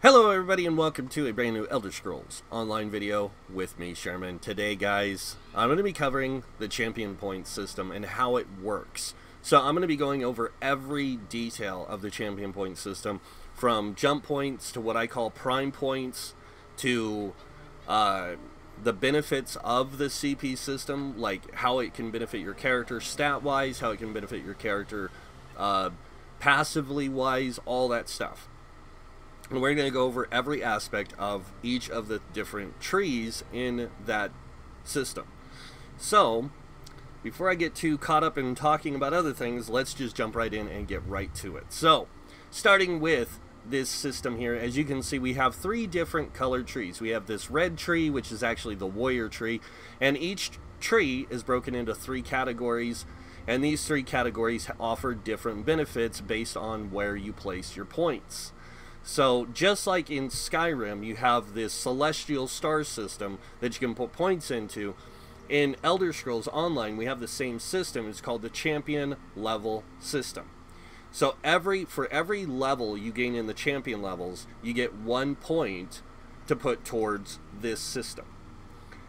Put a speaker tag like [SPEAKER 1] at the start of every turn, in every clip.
[SPEAKER 1] Hello everybody and welcome to a brand new Elder Scrolls online video with me, Sherman. Today guys, I'm going to be covering the champion point system and how it works. So I'm going to be going over every detail of the champion point system, from jump points to what I call prime points, to the benefits of the CP system, like how it can benefit your character stat-wise, how it can benefit your character passively-wise, all that stuff. And we're going to go over every aspect of each of the different trees in that system. So, before I get too caught up in talking about other things, let's just jump right in and get right to it. So, starting with this system here, as you can see, we have three different colored trees. We have this red tree, which is actually the warrior tree, and each tree is broken into three categories, and these three categories offer different benefits based on where you place your points. So just like in Skyrim, you have this celestial star system that you can put points into. In Elder Scrolls Online, we have the same system. It's called the champion level system. So for every level you gain in the champion levels, you get 1 point to put towards this system.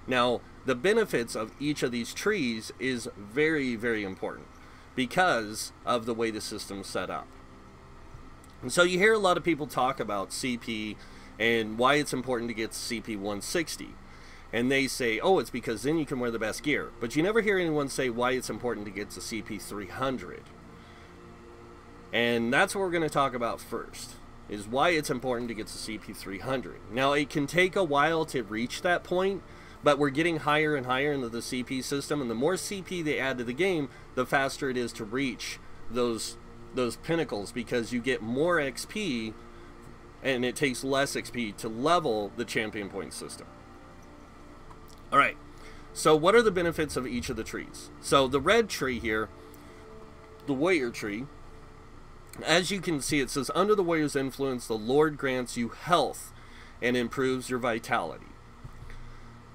[SPEAKER 1] Now, the benefits of each of these trees is very, very important because of the way the system's set up. And so you hear a lot of people talk about CP and why it's important to get CP 160. And they say, oh, it's because then you can wear the best gear. But you never hear anyone say why it's important to get to CP 300. And that's what we're going to talk about first, is why it's important to get to CP 300. Now, it can take a while to reach that point, but we're getting higher and higher into the CP system. And the more CP they add to the game, the faster it is to reach those pinnacles, because you get more XP and it takes less XP to level the champion point system. Alright, so what are the benefits of each of the trees? So the red tree here, the warrior tree, as you can see, it says under the warrior's influence the Lord grants you health and improves your vitality.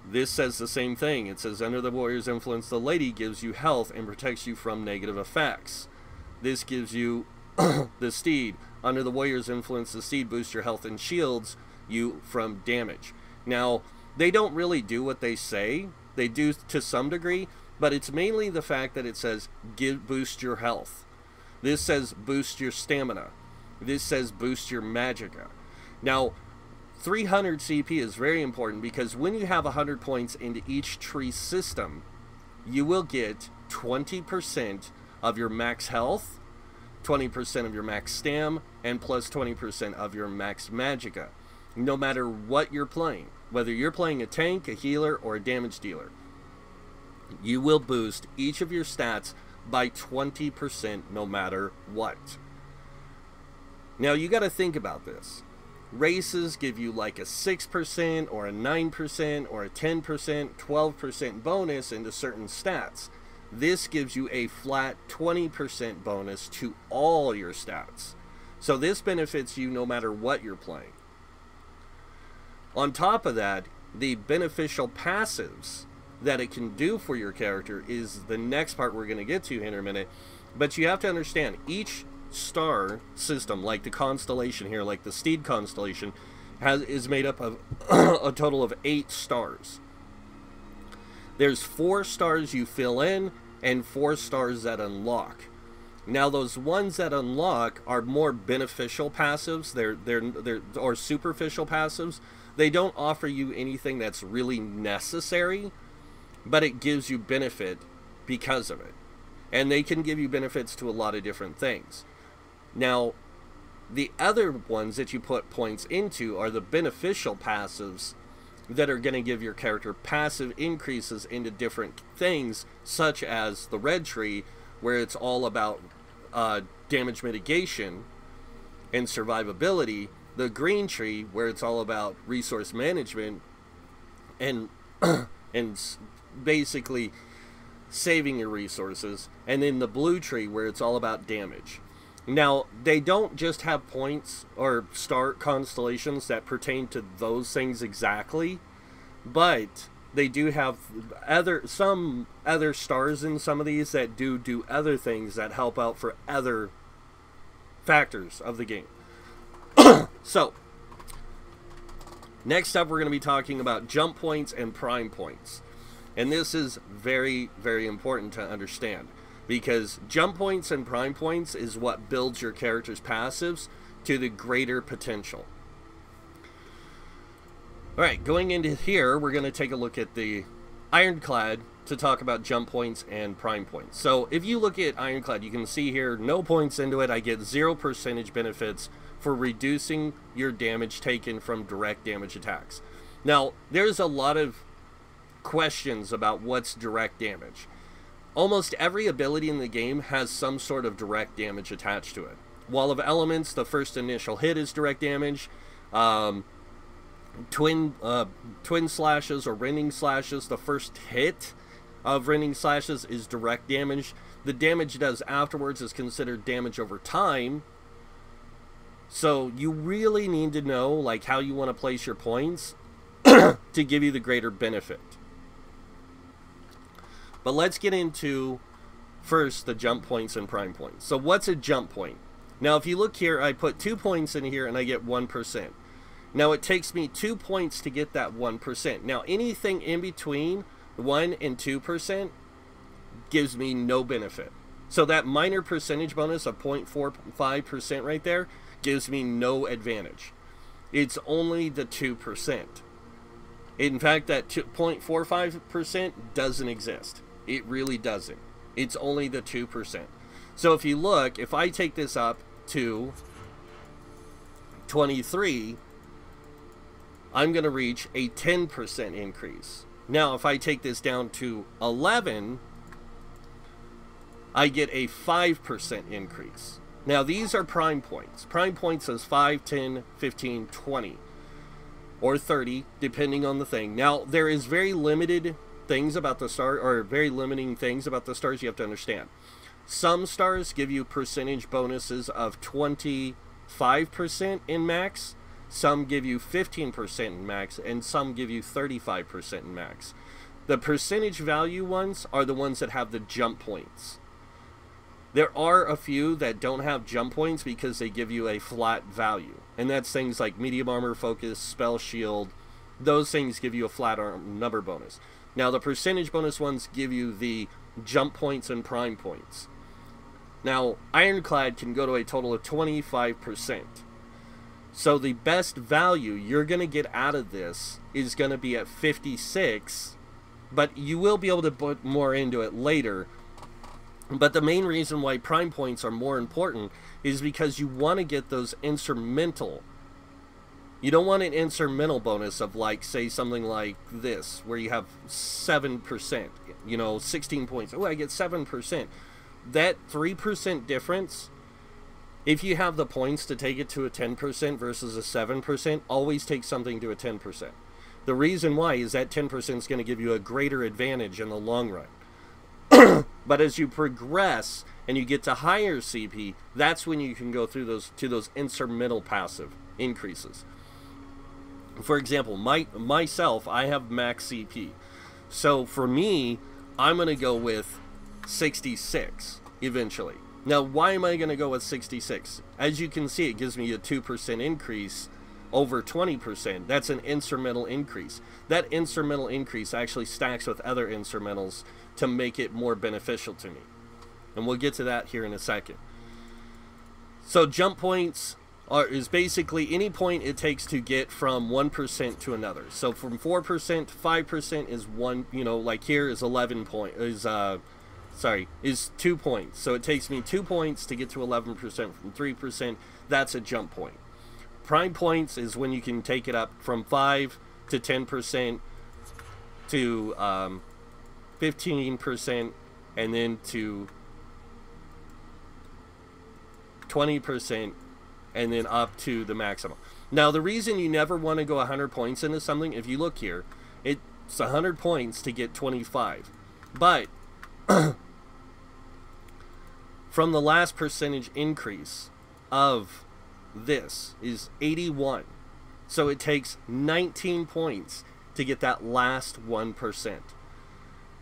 [SPEAKER 1] This says the same thing. It says under the warrior's influence the lady gives you health and protects you from negative effects. This gives you the steed. Under the warrior's influence, the steed boosts your health and shields you from damage. Now, they don't really do what they say. They do to some degree, but it's mainly the fact that it says boost your health. This says boost your stamina. This says boost your magicka. Now, 300 CP is very important because when you have 100 points into each tree system, you will get 20% of your max health, 20% of your max stam, and plus 20% of your max magicka, no matter what you're playing. Whether you're playing a tank, a healer, or a damage dealer, you will boost each of your stats by 20% no matter what. Now you got to think about this. Races give you like a 6% or a 9% or a 10%, 12% bonus into certain stats. This gives you a flat 20% bonus to all your stats. So this benefits you no matter what you're playing. On top of that, the beneficial passives that it can do for your character is the next part we're going to get to here in a minute. But you have to understand, each star system, like the constellation here, like the steed constellation, is made up of a total of 8 stars. There's 4 stars you fill in and 4 stars that unlock. Now those ones that unlock are more beneficial passives, they're or superficial passives. They don't offer you anything that's really necessary, but it gives you benefit because of it. And they can give you benefits to a lot of different things. Now, the other ones that you put points into are the beneficial passives that are going to give your character passive increases into different things, such as the red tree, where it's all about damage mitigation and survivability, the green tree, where it's all about resource management and and basically saving your resources, and then the blue tree, where it's all about damage. Now, they don't just have points or star constellations that pertain to those things exactly, but they do have some other stars in some of these that do other things that help out for other factors of the game. So, Next up, we're going to be talking about jump points and prime points. And this is very, very important to understand, because jump points and prime points is what builds your character's passives to the greater potential. Alright, going into here, we're going to take a look at the Ironclad to talk about jump points and prime points. So if you look at Ironclad, you can see here, no points into it. I get 0% benefits for reducing your damage taken from direct damage attacks. Now, there's a lot of questions about what's direct damage. Almost every ability in the game has some sort of direct damage attached to it. Wall of Elements, the first initial hit is direct damage. Twin slashes or rending slashes, the first hit of rending slashes is direct damage. The damage it does afterwards is considered damage over time. So you really need to know like how you want to place your points to give you the greater benefit. But let's get into first the jump points and prime points. So what's a jump point? Now if you look here, I put 2 points in here and I get 1%. Now it takes me 2 points to get that 1%. Now anything in between 1 and 2% gives me no benefit. So that minor percentage bonus of 0.45% right there gives me no advantage. It's only the 2%. In fact, that 0.45% doesn't exist. It really doesn't. It's only the 2%. So if you look, if I take this up to 23, I'm going to reach a 10% increase. Now, if I take this down to 11, I get a 5% increase. Now, these are prime points. Prime points is 5, 10, 15, 20, or 30, depending on the thing. Now, there is very limited things about the star, or very limiting things about the stars you have to understand. Some stars give you percentage bonuses of 25% in max. Some give you 15% in max, and some give you 35% in max. The percentage value ones are the ones that have the jump points. There are a few that don't have jump points because they give you a flat value. And that's things like medium armor, focus, spell shield. Those things give you a flat number bonus. Now the percentage bonus ones give you the jump points and prime points. Now Ironclad can go to a total of 25%. So the best value you're going to get out of this is going to be at 56, but you will be able to put more into it later. But the main reason why prime points are more important is because you want to get those instrumental. You don't want an instrumental bonus of like, say, something like this, where you have 7%, you know, 16 points. Oh, I get 7%. That 3% difference, if you have the points to take it to a 10% versus a 7%, always take something to a 10%. The reason why is that 10% is going to give you a greater advantage in the long run. But as you progress and you get to higher CP, that's when you can go through those instrumental passive increases. For example, myself, I have max CP. So for me, I'm going to go with 66 eventually. Now, why am I going to go with 66? As you can see, it gives me a 2% increase over 20%. That's an instrumental increase. That instrumental increase actually stacks with other instrumentals to make it more beneficial to me. And we'll get to that here in a second. So jump points is basically any point it takes to get from 1% to another. So from 4%, 5% is one, you know, like here is 11 point, is 2 points. So it takes me 2 points to get to 11% from 3%. That's a jump point. Prime points is when you can take it up from 5 to 10% to 15% and then to 20% and then up to the maximum. Now the reason you never want to go 100 points into something, if you look here, it's 100 points to get 25. But from the last percentage increase of this is 81. So it takes 19 points to get that last 1%.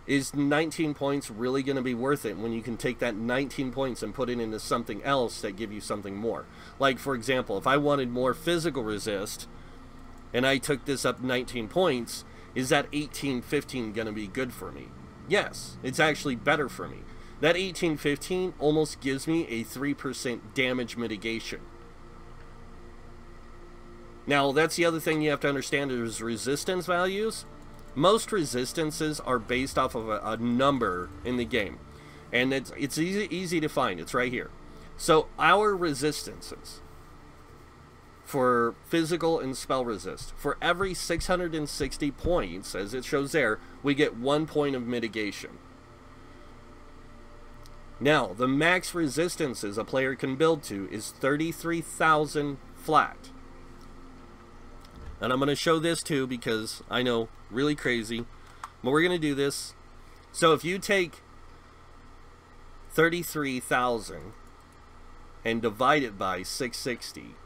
[SPEAKER 1] Is 19 points really going to be worth it when you can take that 19 points and put it into something else that give you something more? Like, for example, if I wanted more physical resist, and I took this up 19 points, is that 18-15 going to be good for me? Yes, it's actually better for me. That 18-15 almost gives me a 3% damage mitigation. Now, that's the other thing you have to understand is resistance values. Most resistances are based off of a number in the game. And it's easy to find. It's right here. So, our resistances for physical and spell resist, for every 660 points, as it shows there, we get 1 point of mitigation. Now, the max resistances a player can build to is 33,000 flat. And I'm going to show this too because I know, really crazy. But we're going to do this. So if you take 33,000 and divide it by 660,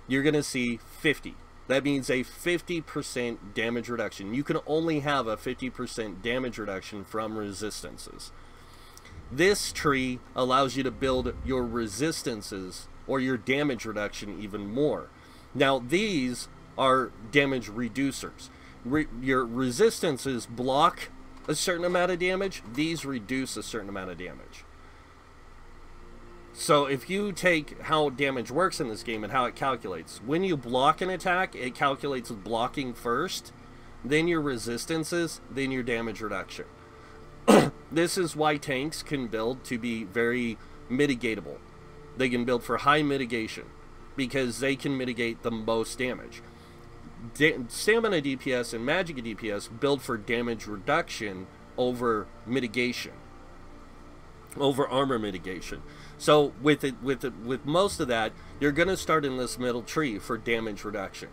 [SPEAKER 1] you're going to see 50. That means a 50% damage reduction. You can only have a 50% damage reduction from resistances. This tree allows you to build your resistances or your damage reduction even more. Now, these are damage reducers. Your resistances block a certain amount of damage. These reduce a certain amount of damage. So if you take how damage works in this game and how it calculates, when you block an attack, it calculates with blocking first, then your resistances, then your damage reduction. This is why tanks can build to be very mitigatable. They can build for high mitigation, because they can mitigate the most damage. Stamina DPS and Magic DPS build for damage reduction over mitigation, over armor mitigation. So with most of that, you're going to start in this middle tree for damage reduction.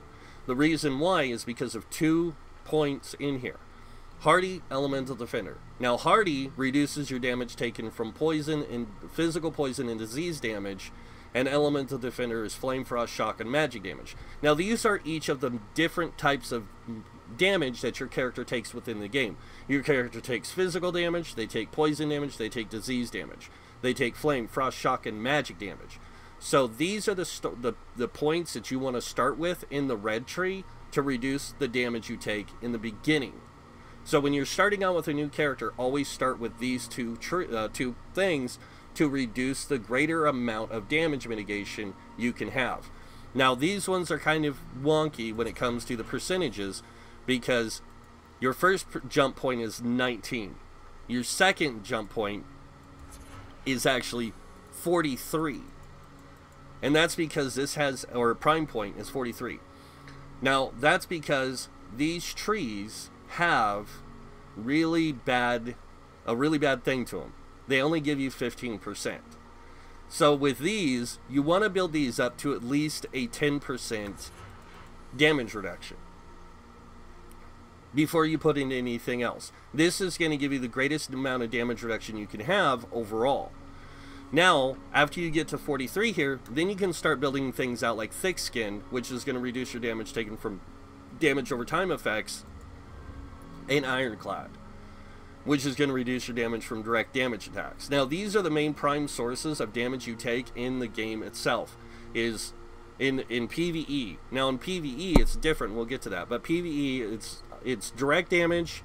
[SPEAKER 1] The reason why is because of 2 points in here. Hardy, Elemental Defender. Now, Hardy reduces your damage taken from poison and physical poison and disease damage, and Elemental Defender is Flame, Frost, Shock, and Magic damage. Now, these are each of the different types of damage that your character takes within the game. Your character takes physical damage, they take poison damage, they take disease damage. They take Flame, Frost, Shock, and Magic damage. So these are the points that you want to start with in the red tree to reduce the damage you take in the beginning. So when you're starting out with a new character, always start with these two things to reduce the greater amount of damage mitigation you can have. Now, these ones are kind of wonky when it comes to the percentages, because your first jump point is 19. Your second jump point is actually 43. And that's because this has, or prime point is 43. Now, that's because these trees have a really bad thing to them. They only give you 15%. So with these, you want to build these up to at least a 10% damage reduction before you put in anything else. This is going to give you the greatest amount of damage reduction you can have overall. Now, after you get to 43 here, then you can start building things out like Thick Skin, which is going to reduce your damage taken from damage over time effects, and Ironclad, which is going to reduce your damage from direct damage attacks. Now, these are the main prime sources of damage you take in the game itself, is in PvE. Now, in PvE, it's different. We'll get to that. But PvE, it's direct damage,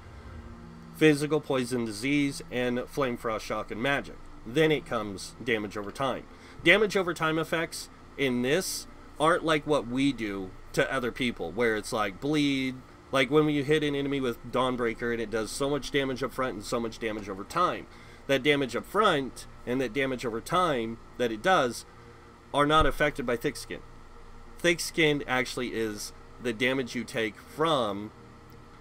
[SPEAKER 1] physical, poison, disease, and Flame, Frost, Shock, and Magic. Then it comes damage over time. Damage over time effects in this aren't like what we do to other people, where it's like bleed. Like when you hit an enemy with Dawnbreaker and it does so much damage up front and so much damage over time. That damage up front and that damage over time that it does are not affected by Thick Skin. Thick Skin actually is the damage you take from...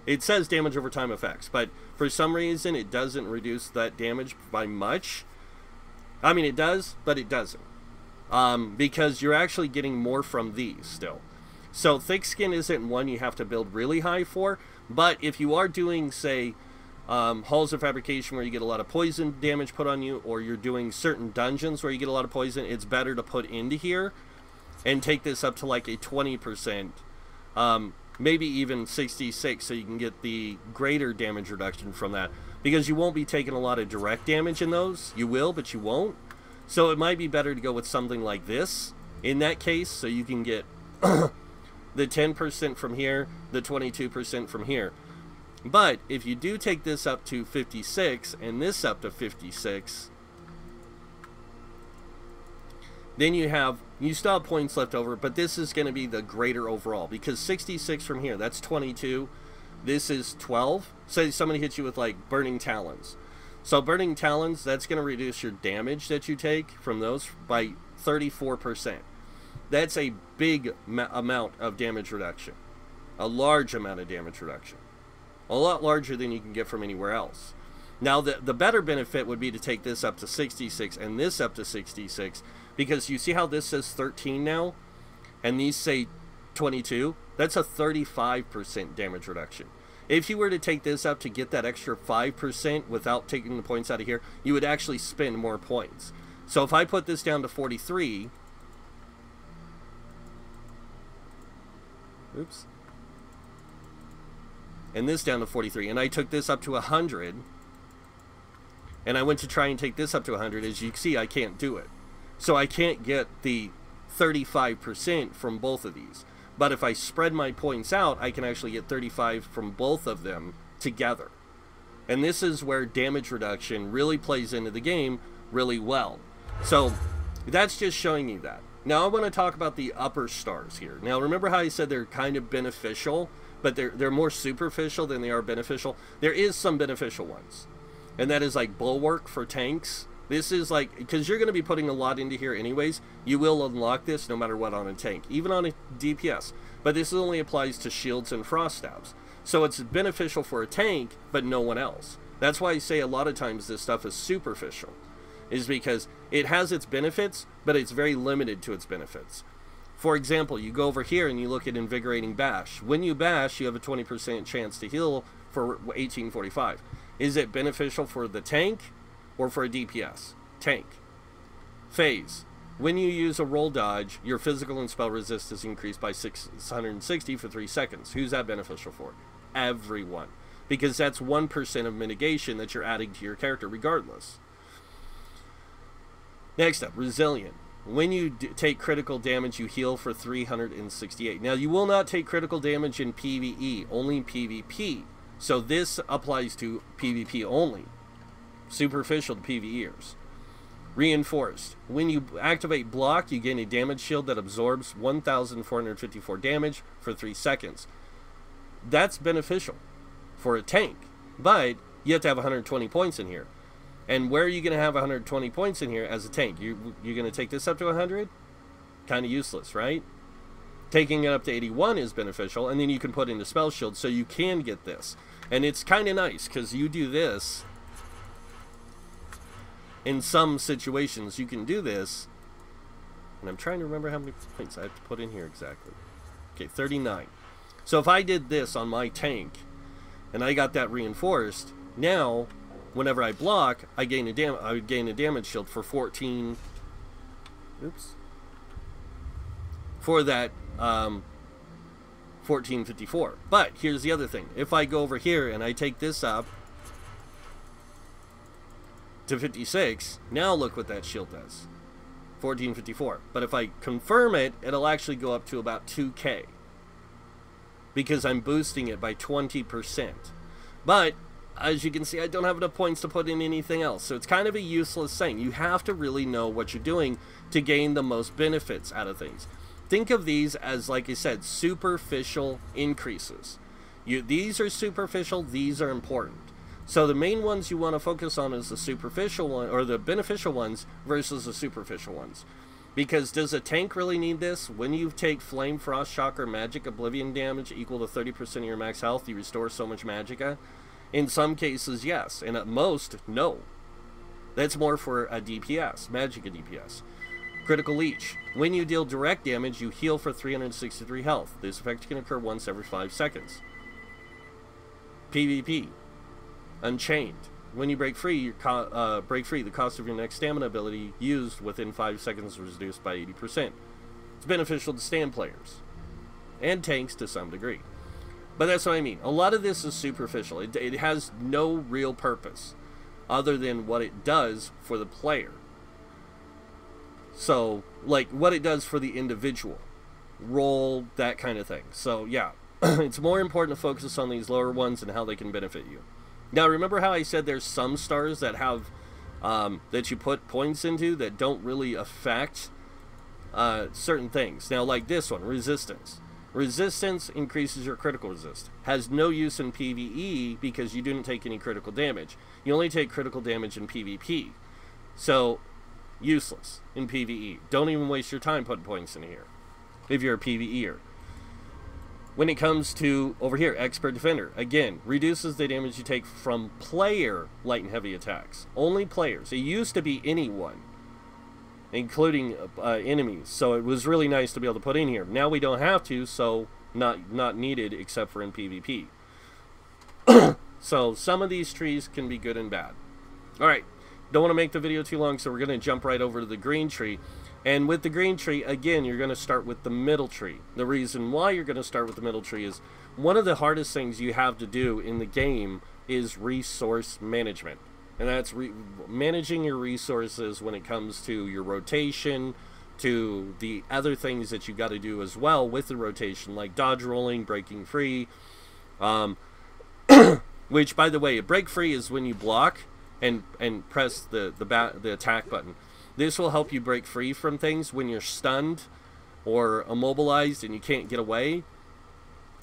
[SPEAKER 1] It says damage over time effects, but for some reason it doesn't reduce that damage by much. I mean, it does, but it doesn't. Because you're actually getting more from these still. So Thick Skin isn't one you have to build really high for, but if you are doing, say, Halls of Fabrication where you get a lot of poison damage put on you, or you're doing certain dungeons where you get a lot of poison, it's better to put into here and take this up to like a 20%, maybe even 66, so you can get the greater damage reduction from that, because you won't be taking a lot of direct damage in those. You will, but you won't. So it might be better to go with something like this in that case, so you can get the 10% from here, the 22% from here. But if you do take this up to 56 and this up to 56, then you still have points left over, but this is going to be the greater overall, because 66 from here, that's 22. This is 12. Say somebody hits you with like Burning Talons. So Burning Talons, that's going to reduce your damage that you take from those by 34%. That's a big amount of damage reduction. A large amount of damage reduction. A lot larger than you can get from anywhere else. Now, the better benefit would be to take this up to 66 and this up to 66, because you see how this says 13 now, and these say 22? That's a 35% damage reduction. If you were to take this up to get that extra 5% without taking the points out of here, you would actually spend more points. So if I put this down to 43... Oops. And this down to 43, and I took this up to 100, and I went to try and take this up to 100, as you can see, I can't do it. So I can't get the 35% from both of these. But if I spread my points out, I can actually get 35 from both of them together. And this is where damage reduction really plays into the game really well. So that's just showing you that. Now I want to talk about the upper stars here. Now remember how I said they're kind of beneficial, but they're more superficial than they are beneficial? There is some beneficial ones. And that is like Bulwark for tanks. This is like, because you're going to be putting a lot into here anyways, you will unlock this no matter what on a tank, even on a DPS. But this only applies to shields and frost stabs. So it's beneficial for a tank, but no one else. That's why I say a lot of times this stuff is superficial, is because it has its benefits, but it's very limited to its benefits. For example, you go over here and you look at Invigorating Bash. When you bash, you have a 20% chance to heal for 1845. Is it beneficial for the tank or for a DPS? Tank. Phase. When you use a roll dodge, your physical and spell resist is increased by 660 for 3 seconds. Who's that beneficial for? Everyone. Because that's 1% of mitigation that you're adding to your character regardless. Next up, Resilient. When you take critical damage, you heal for 368. Now, you will not take critical damage in PvE, only in PvP. So this applies to PvP only. Superficial to PvEers. Reinforced. When you activate block, you gain a damage shield that absorbs 1,454 damage for 3 seconds. That's beneficial for a tank, but you have to have 120 points in here. And where are you going to have 120 points in here as a tank? You're going to take this up to 100? Kind of useless, right? Taking it up to 81 is beneficial, and then you can put in the spell shield, so you can get this. And it's kind of nice, because you do this. In some situations, you can do this. And I'm trying to remember how many points I have to put in here exactly. Okay, 39. So if I did this on my tank, and I got that reinforced, now, whenever I block, I would gain a damage shield for 14. Oops. For that 1454. But here's the other thing. If I go over here and I take this up to 56, now look what that shield does. 1454. But if I confirm it, it'll actually go up to about 2k. Because I'm boosting it by 20%. But as you can see, I don't have enough points to put in anything else. So it's kind of a useless thing. You have to really know what you're doing to gain the most benefits out of things. Think of these as, like I said, superficial increases. These are superficial, these are important. So the main ones you want to focus on is the superficial one, or the beneficial ones versus the superficial ones. Because does a tank really need this? When you take Flame, Frost, Shock, or Magic Oblivion damage equal to 30% of your max health, you restore so much Magicka? In some cases, yes. And at most, no. That's more for a DPS, Magicka DPS. Critical Leech. When you deal direct damage, you heal for 363 health. This effect can occur once every 5 seconds. PvP. Unchained. When you break free, the cost of your next stamina ability used within 5 seconds is reduced by 80%. It's beneficial to stand players. And tanks to some degree. But that's what I mean. A lot of this is superficial. It has no real purpose other than what it does for the player. So, like, what it does for the individual. roll, that kind of thing. So yeah, it's more important to focus on these lower ones and how they can benefit you. Now remember how I said there's some stars that have that you put points into that don't really affect certain things. Now like this one, resistance. Resistance increases your critical resist. Has no use in PvE because you didn't take any critical damage. You only take critical damage in PvP. So, useless in PvE. Don't even waste your time putting points in here if you're a PvEer. When it comes to, over here, Expert Defender. Again, reduces the damage you take from player light and heavy attacks. Only players. It used to be anyone, including enemies, so it was really nice to be able to put in here. Now we don't have to, so not needed except for in PvP. So some of these trees can be good and bad. Alright, don't want to make the video too long, so we're going to jump right over to the green tree. And with the green tree, again, you're going to start with the middle tree. The reason why you're going to start with the middle tree is one of the hardest things you have to do in the game is resource management. And that's managing your resources when it comes to your rotation, to the other things that you got to do as well with the rotation, like dodge rolling, breaking free. Which, by the way, break free is when you block and press the attack button. This will help you break free from things when you're stunned or immobilized and you can't get away.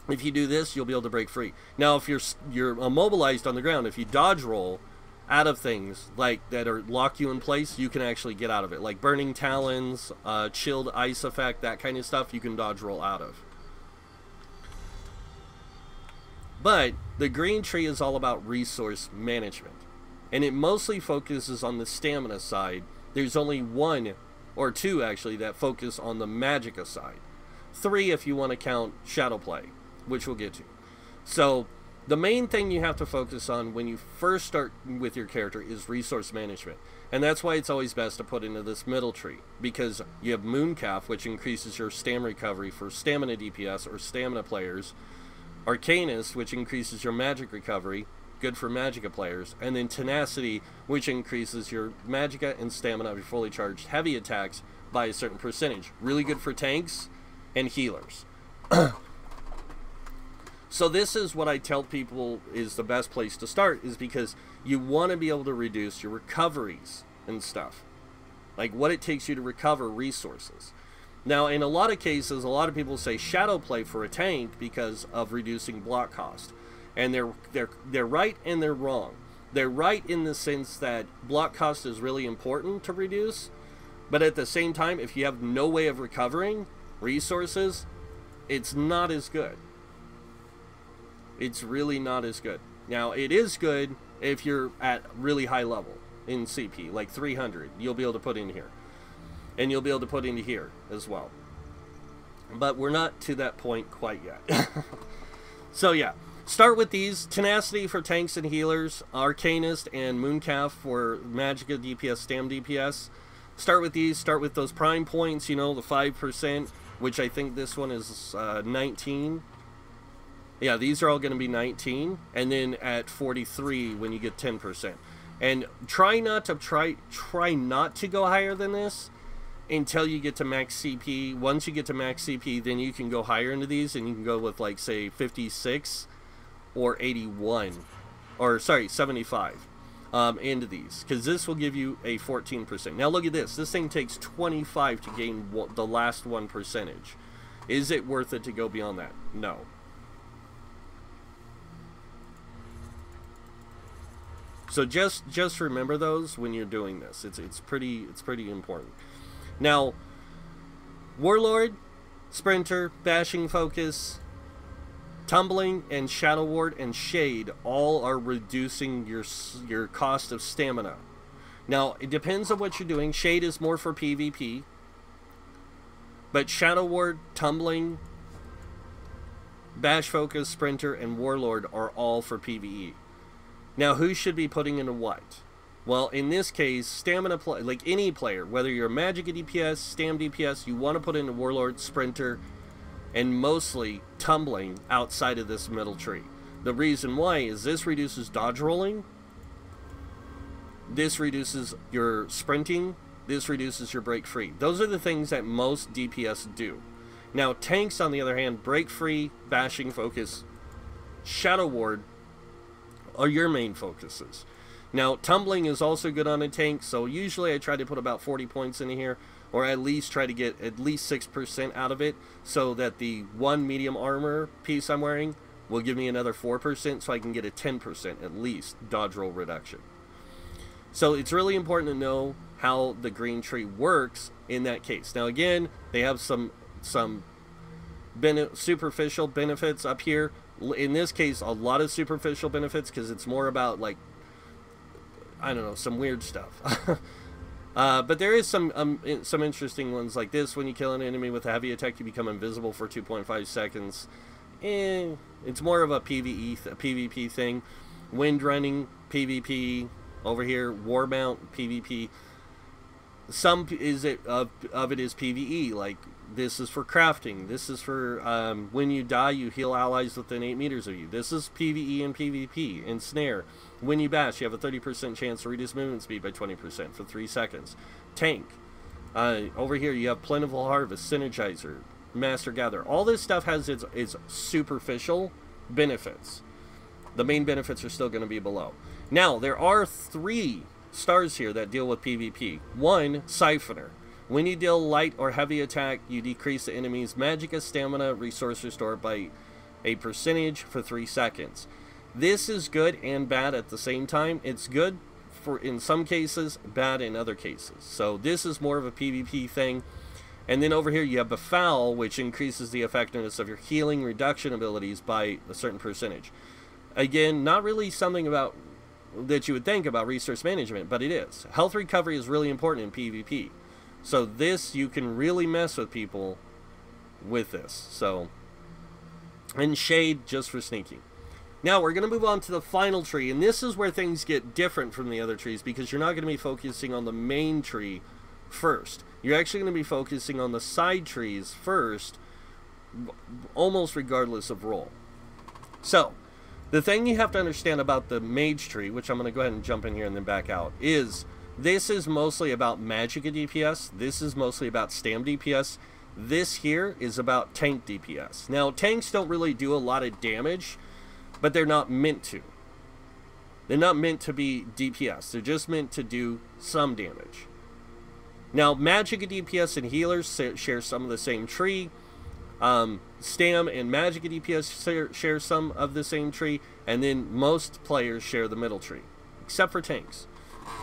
[SPEAKER 1] If you do this, you'll be able to break free. Now, if you're immobilized on the ground, if you dodge roll out of things like that or lock you in place, you can actually get out of it. Like burning talons, chilled ice effect, that kind of stuff, you can dodge roll out of. But the green tree is all about resource management, and it mostly focuses on the stamina side. There's only one or two actually that focus on the magicka side. 3 if you want to count shadow play, which we'll get to. So the main thing you have to focus on when you first start with your character is resource management. And that's why it's always best to put into this middle tree, because you have Mooncalf, which increases your stam recovery for stamina DPS or stamina players. Arcanist, which increases your magic recovery, good for magicka players. And then Tenacity, which increases your magicka and stamina of your fully charged heavy attacks by a certain percentage. Really good for tanks and healers. So this is what I tell people is the best place to start, is because you want to be able to reduce your recoveries and stuff. Like what it takes you to recover resources. Now, in a lot of cases, a lot of people say shadow play for a tank because of reducing block cost. And they're right and they're wrong. They're right in the sense that block cost is really important to reduce, but at the same time, if you have no way of recovering resources, it's not as good. It's really not as good. Now, it is good if you're at really high level in CP, like 300. You'll be able to put in here. And you'll be able to put into here as well. But we're not to that point quite yet. So yeah, start with these. Tenacity for tanks and healers. Arcanist and Mooncalf for magicka DPS, stam DPS. Start with these. Start with those prime points, you know, the 5%, which I think this one is 19. Yeah, these are all going to be 19. And then at 43 when you get 10%. And try not to go higher than this until you get to max CP. Once you get to max CP, then you can go higher into these, and you can go with, like, say 56 or 81, or sorry, 75 into these, because this will give you a 14%. Now look at this. This thing takes 25 to gain the last 1%. Is it worth it to go beyond that? No. So just remember those when you're doing this. It's pretty important. Now, Warlord, Sprinter, Bashing Focus, Tumbling, and Shadow Ward and Shade all are reducing your cost of stamina. Now, it depends on what you're doing. Shade is more for PvP, but Shadow Ward, Tumbling, Bash Focus, Sprinter, and Warlord are all for PvE. Now, who should be putting into what? Well, in this case, stamina play, like any player, whether you're a magicka DPS, stam DPS, you want to put into Warlord, Sprinter, and mostly Tumbling outside of this middle tree. The reason why is this reduces dodge rolling, this reduces your sprinting, this reduces your break free. Those are the things that most DPS do. Now, tanks, on the other hand, break free, bashing focus, shadow ward are your main focuses. Now, tumbling is also good on a tank, so usually I try to put about 40 points in here, or at least try to get at least 6% out of it, so that the one medium armor piece I'm wearing will give me another 4%, so I can get a 10% at least dodge roll reduction. So it's really important to know how the green tree works in that case. Now again, they have some superficial benefits up here. In this case, a lot of superficial benefits, because it's more about, like, I don't know, some weird stuff. But there is some interesting ones like this. When you kill an enemy with a heavy attack, you become invisible for 2.5 seconds. It's more of a PvP thing. Wind running, PvP. Over here, war mount, PvP. Some of it is PvE, like this is for crafting. This is for when you die, you heal allies within 8 meters of you. This is PvE and PvP. Ensnare. When you bash, you have a 30% chance to reduce movement speed by 20% for 3 seconds. Tank. Over here, you have Plentiful Harvest, Synergizer, Master Gather. All this stuff has its superficial benefits. The main benefits are still going to be below. Now, there are 3 stars here that deal with PvP. 1, Siphoner. When you deal light or heavy attack, you decrease the enemy's magicka stamina resource restore by a percentage for 3 seconds. This is good and bad at the same time. It's good for in some cases, bad in other cases. So this is more of a PvP thing. And then over here you have Befoul, which increases the effectiveness of your healing reduction abilities by a certain percentage. Again, not really something about that you would think about resource management, but it is. Health recovery is really important in PvP. So this, you can really mess with people with this. So, and Shade just for sneaking. Now we're going to move on to the final tree, and this is where things get different from the other trees, because you're not going to be focusing on the main tree first. You're actually going to be focusing on the side trees first, almost regardless of role. So, the thing you have to understand about the Mage Tree, which I'm going to go ahead and jump in here and then back out, is this is mostly about magicka DPS. This is mostly about stam DPS. This here is about tank DPS. Now, tanks don't really do a lot of damage, but they're not meant to. They're not meant to be DPS. They're just meant to do some damage. Now, magicka DPS and healers share some of the same tree. Stam and magicka DPS share some of the same tree, and then most players share the middle tree, except for tanks.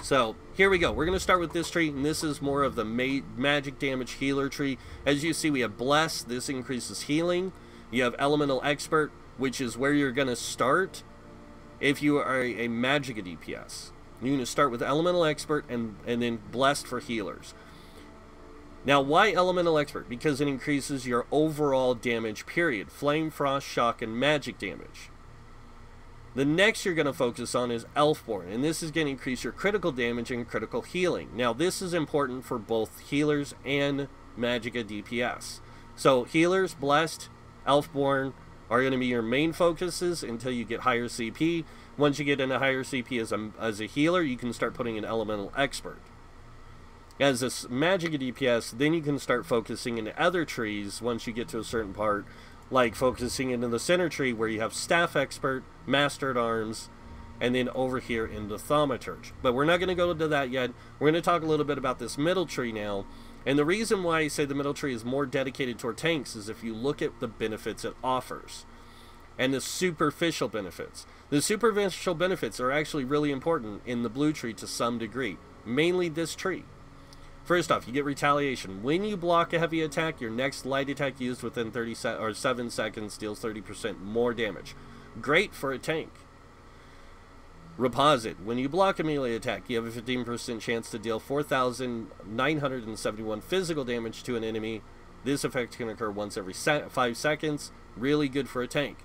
[SPEAKER 1] So here we go. We're going to start with this tree, and this is more of the magic damage healer tree. As you see, we have Bless. This increases healing. You have Elemental Expert, which is where you're going to start if you are a magicka DPS. You're going to start with Elemental Expert and then Blessed for healers. Now, why Elemental Expert? Because it increases your overall damage, period. Flame, Frost, Shock, and magic damage. The next you're going to focus on is Elfborn, and this is going to increase your critical damage and critical healing. Now, this is important for both healers and magicka DPS. So, healers, Blessed, Elfborn are going to be your main focuses until you get higher CP. Once you get into higher CP as a healer, you can start putting an Elemental Expert. As a magicka DPS, then you can start focusing into other trees once you get to a certain part, like focusing into the center tree where you have Staff Expert, Master at Arms, and then over here in the Thaumaturge. But we're not going to go into that yet. We're going to talk a little bit about this middle tree now. And the reason why I say the middle tree is more dedicated toward tanks is if you look at the benefits it offers. And the superficial benefits. The superficial benefits are actually really important in the blue tree to some degree. Mainly this tree. First off, you get retaliation. When you block a heavy attack, your next light attack used within 7 seconds deals 30% more damage. Great for a tank. Reposit. When you block a melee attack, you have a 15% chance to deal 4,971 physical damage to an enemy. This effect can occur once every 5 seconds. Really good for a tank.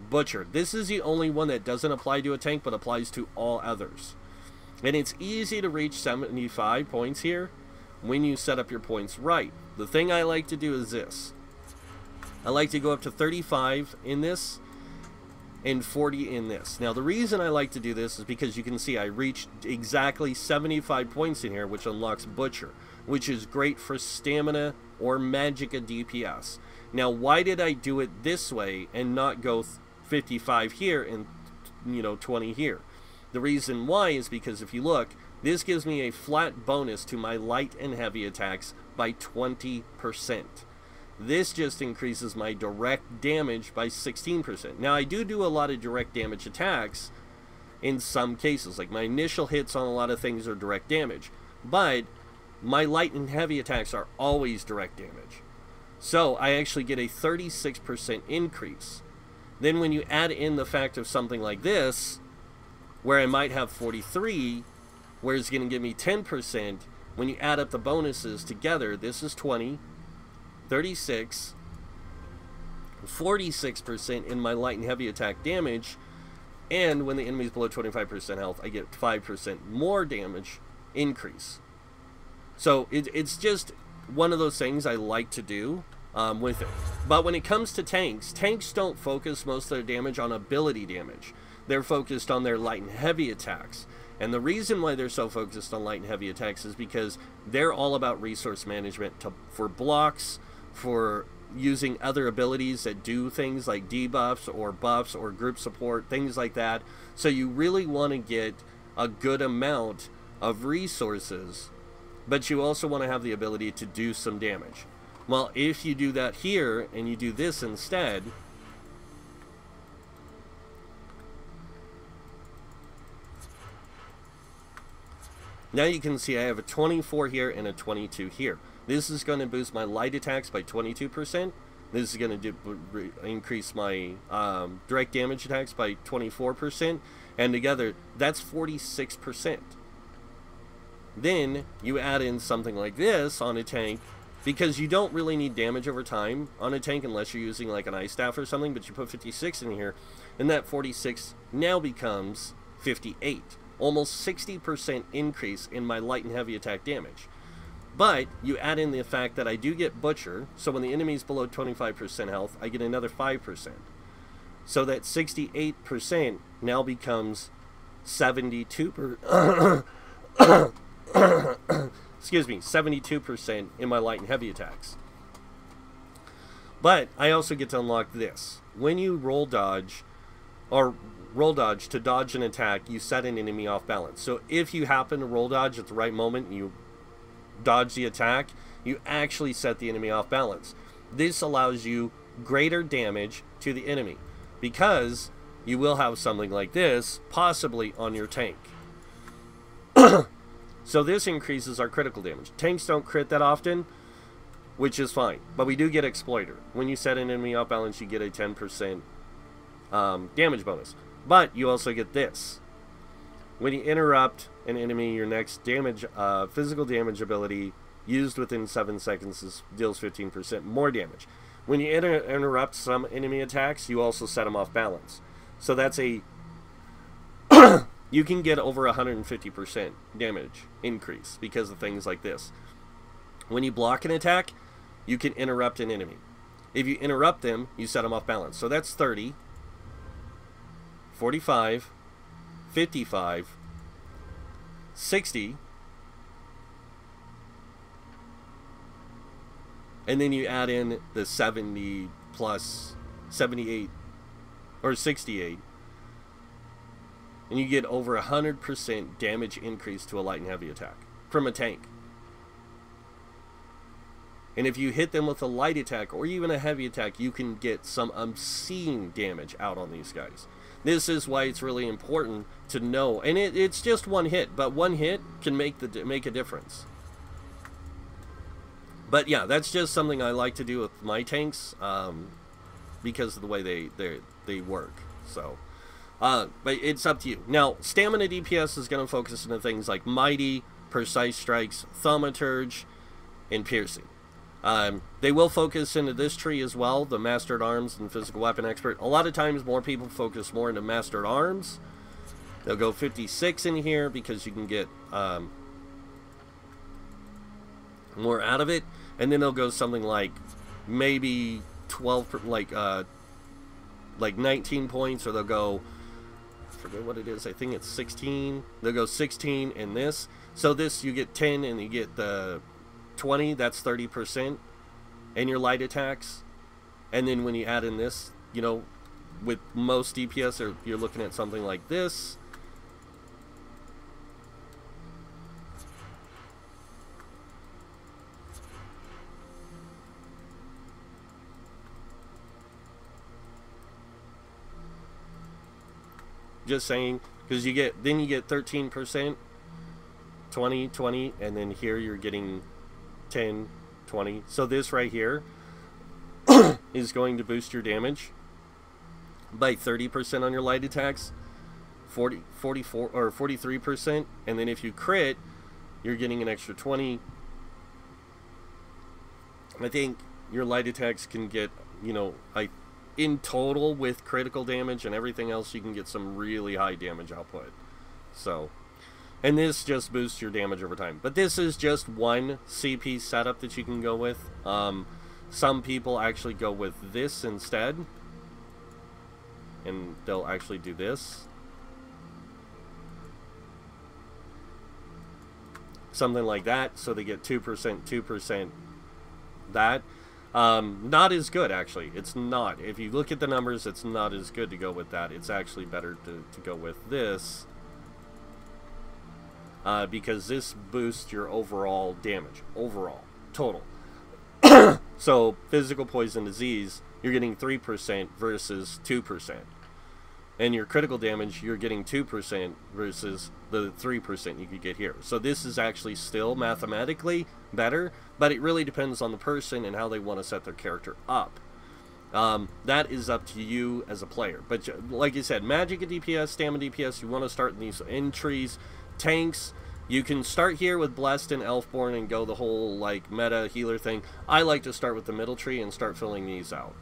[SPEAKER 1] Butcher. This is the only one that doesn't apply to a tank, but applies to all others. And it's easy to reach 75 points here when you set up your points right. The thing I like to do is this. I like to go up to 35 in this and 40 in this. Now the reason I like to do this is because you can see I reached exactly 75 points in here, which unlocks Butcher, which is great for stamina or magicka DPS. Now, why did I do it this way and not go 55 here and, 20 here? The reason why is because if you look, this gives me a flat bonus to my light and heavy attacks by 20%. This just increases my direct damage by 16%. Now, I do a lot of direct damage attacks in some cases. Like, my initial hits on a lot of things are direct damage. But my light and heavy attacks are always direct damage. So, I actually get a 36% increase. Then when you add in the fact of something like this, where I might have 43, where it's going to give me 10%, when you add up the bonuses together, this is 20, 36, 46% in my light and heavy attack damage, and when the enemy's below 25% health, I get 5% more damage increase. So it's just one of those things I like to do with it. But when it comes to tanks, tanks don't focus most of their damage on ability damage. They're focused on their light and heavy attacks. And the reason why they're so focused on light and heavy attacks is because they're all about resource management for blocks, for using other abilities that do things like debuffs or buffs or group support, things like that. So you really want to get a good amount of resources, but you also want to have the ability to do some damage. Well, if you do that here and you do this instead, now you can see I have a 24 here and a 22 here. This is going to boost my light attacks by 22%. This is going to increase my direct damage attacks by 24%. And together, that's 46%. Then you add in something like this on a tank, because you don't really need damage over time on a tank unless you're using like an ice staff or something, but you put 56 in here, and that 46 now becomes 58. Almost 60% increase in my light and heavy attack damage. But you add in the fact that I do get Butcher, so when the enemy's below 25% health, I get another 5%. So that 68% now becomes 72%. Excuse me, 72% in my light and heavy attacks. But I also get to unlock this. When you roll dodge to dodge an attack, you set an enemy off balance. So if you happen to roll dodge at the right moment and you dodge the attack, you actually set the enemy off balance. This allows you greater damage to the enemy, because you will have something like this possibly on your tank. So this increases our critical damage. Tanks don't crit that often, which is fine, but we do get Exploiter. When you set an enemy off balance, you get a 10% damage bonus. But you also get this. When you interrupt an enemy, your next damage, physical damage ability used within 7 seconds deals 15% more damage. When you interrupt some enemy attacks, you also set them off balance. So that's a... you can get over 150% damage increase because of things like this. When you block an attack, you can interrupt an enemy. If you interrupt them, you set them off balance. So that's 30, 45, 55, 60, and then you add in the 70 plus 78 or 68, and you get over 100% damage increase to a light and heavy attack from a tank. And if you hit them with a light attack or even a heavy attack, you can get some obscene damage out on these guys. This is why it's really important to know. And it's just one hit, but one hit can make a difference. But yeah, that's just something I like to do with my tanks because of the way they work. So, but it's up to you. Now, stamina DPS is going to focus into things like Mighty, Precise Strikes, Thaumaturge, and Piercing. They will focus into this tree as well, the Mastered Arms and Physical Weapon Expert. A lot of times more people focus more into Mastered Arms. They'll go 56 in here because you can get more out of it. And then they'll go something like maybe 12, like 19 points, or they'll go, I forget what it is, I think it's 16. They'll go 16 in this. So this, you get 10 and you get the 20, that's 30%. And your light attacks. And then when you add in this, you know, with most DPS, you're looking at something like this. Just saying, because you get 13%, 20, 20, and then here you're getting 10, 20. So this right here is going to boost your damage by 30% on your light attacks, 44 or 43%, and then if you crit, you're getting an extra 20. I think your light attacks can get, you know, in total with critical damage and everything else, you can get some really high damage output. So, and this just boosts your damage over time. But this is just one CP setup that you can go with. Some people actually go with this instead, and they'll actually do this. Something like that, so they get 2%, 2%, that. Not as good, actually. It's not. If you look at the numbers, it's not as good to go with that. It's actually better to go with this. Because this boosts your overall damage. Overall. Total. So, physical, poison, disease, you're getting 3% versus 2%. And your critical damage, you're getting 2% versus the 3% you could get here. So this is actually still mathematically better, but it really depends on the person and how they want to set their character up. That is up to you as a player. But like I said, magic and DPS, stamina DPS, you want to start in these entries. Tanks, you can start here with Blessed and Elfborn and go the whole like meta healer thing. I like to start with the middle tree and start filling these out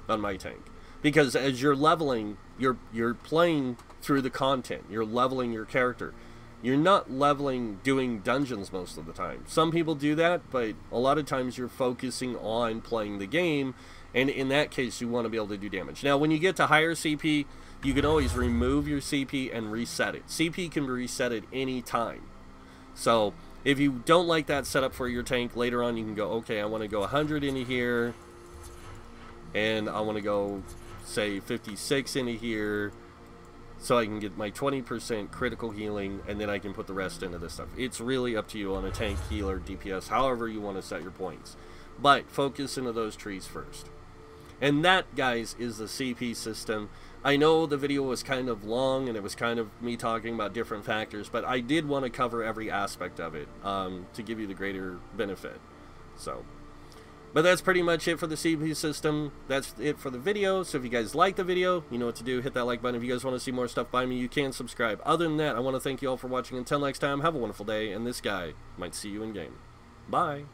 [SPEAKER 1] on my tank. Because as you're leveling, you're playing through the content. You're leveling your character. You're not leveling doing dungeons most of the time. Some people do that, but a lot of times you're focusing on playing the game, and in that case you want to be able to do damage. Now when you get to higher CP, you can always remove your CP and reset it. CP can be reset at any time. So if you don't like that setup for your tank, later on you can go, okay, I want to go 100 into here, and I want to go, say, 56 into here, so I can get my 20% critical healing, and then I can put the rest into this stuff. It's really up to you on a tank, healer, DPS, however you want to set your points. But focus into those trees first. And that, guys, is the CP system. I know the video was kind of long, and it was kind of me talking about different factors, but I did want to cover every aspect of it to give you the greater benefit. So, but that's pretty much it for the CP system. That's it for the video. So if you guys like the video, you know what to do. Hit that like button. If you guys want to see more stuff by me, you can subscribe. Other than that, I want to thank you all for watching. Until next time, have a wonderful day, and this guy might see you in game. Bye.